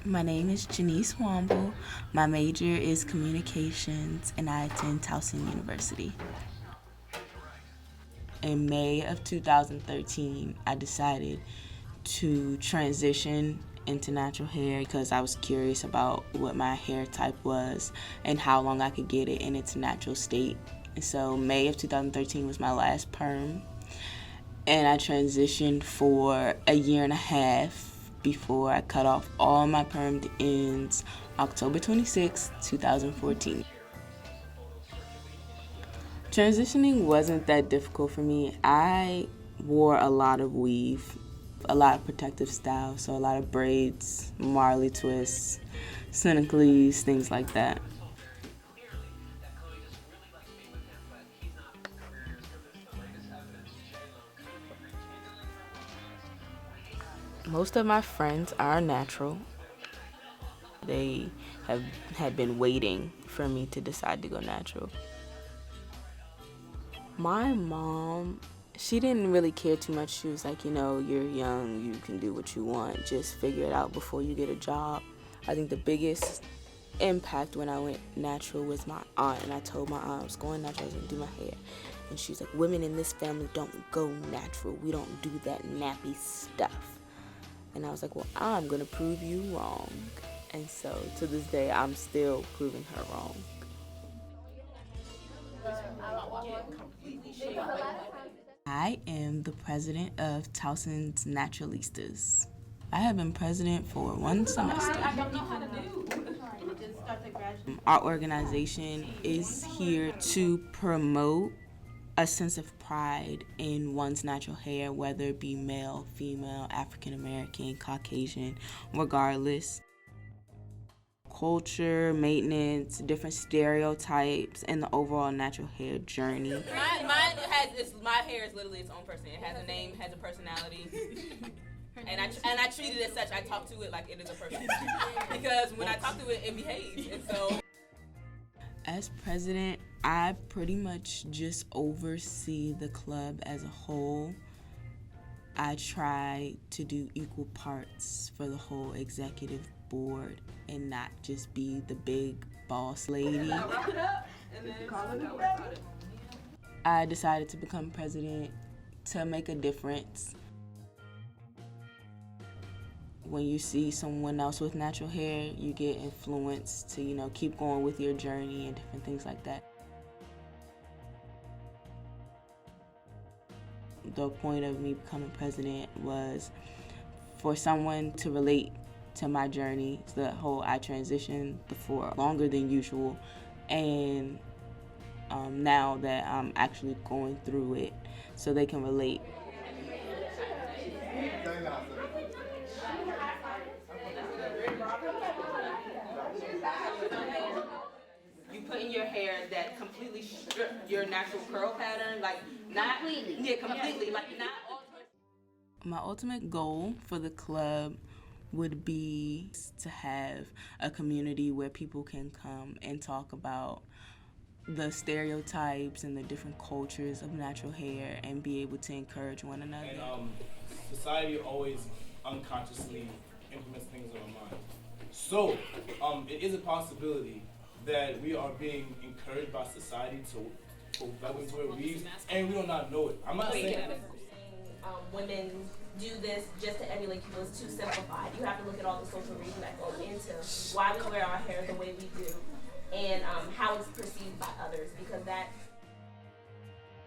My name is Janice Womble. My major is communications and I attend Towson University. In May of 2013, I decided to transition into natural hair because I was curious about what my hair type was and how long I could get it in its natural state. And so May of 2013 was my last perm, and I transitioned for a year and a half before I cut off all my permed ends October 26, 2014. Transitioning wasn't that difficult for me. I wore a lot of weave, a lot of protective style, so a lot of braids, Marley twists, Senecles, things like that. Most of my friends are natural. They had been waiting for me to decide to go natural. My mom, she didn't really care too much. She was like, you're young, you can do what you want, just figure it out before you get a job. I think the biggest impact when I went natural was my aunt, and I told my aunt I was going natural, I was going to do my hair. And she's like, women in this family don't go natural. We don't do that nappy stuff. And I was like, well, I'm going to prove you wrong. And so to this day, I'm still proving her wrong. I am the president of Towson's Naturalistas. I have been president for one semester. Our organization is here to promote a sense of pride in one's natural hair, whether it be male, female, African American, Caucasian, regardless. Culture, maintenance, different stereotypes, and the overall natural hair journey. My hair is literally its own person. It has a name, has a personality. And I treat it as such. I talk to it like it is a person. Because when I talk to it, it behaves. And so, as president, I pretty much just oversee the club as a whole. I try to do equal parts for the whole executive board and not just be the big boss lady. I decided to become president to make a difference. When you see someone else with natural hair, you get influenced to, keep going with your journey and different things like that. The point of me becoming president was for someone to relate to my journey, the whole I transitioned for longer than usual, and now that I'm actually going through it, so they can relate. you put in your hair that completely strip your natural curl pattern, like not completely. Yeah, completely, like not all. My ultimate goal for the club would be to have a community where people can come and talk about the stereotypes and the different cultures of natural hair and be able to encourage one another. And society always unconsciously implements things on our mind. So it is a possibility that we are being encouraged by society to wear weaves, and we do not know it. I'm not saying women do this just to emulate people is too simplified. You have to look at all the social reasons that go into why we wear our hair the way we do, and how it's perceived by others, because that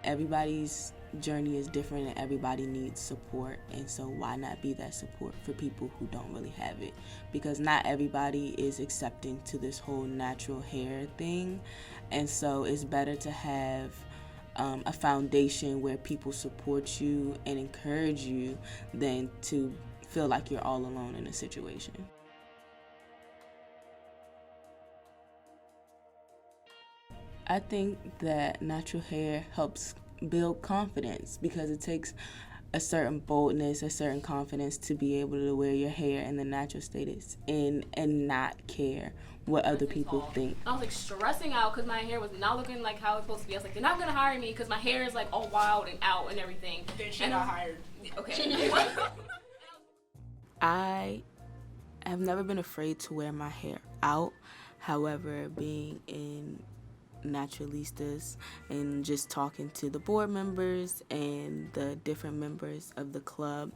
everybody's journey is different and everybody needs support, and so why not be that support for people who don't really have it, because not everybody is accepting to this whole natural hair thing, and so it's better to have a foundation where people support you and encourage you than to feel like you're all alone in a situation. I think that natural hair helps build confidence because it takes a certain boldness, a certain confidence to be able to wear your hair in the natural state it's in and not care what other people think. I was like stressing out because my hair was not looking like how it's supposed to be. I was like, they're not gonna hire me because my hair is like all wild and out and everything. then she got hired. Okay. I have never been afraid to wear my hair out. However, being in Naturalistas and just talking to the board members and the different members of the club,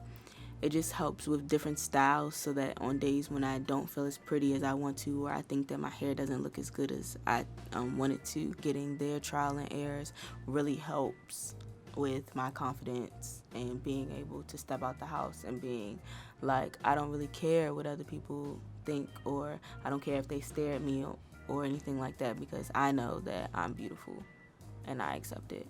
it just helps with different styles so that on days when I don't feel as pretty as I want to, or I think that my hair doesn't look as good as I want it to, getting their trial and errors really helps with my confidence and being able to step out the house and being like, I don't really care what other people think, or I don't care if they stare at me or anything like that, because I know that I'm beautiful and I accept it.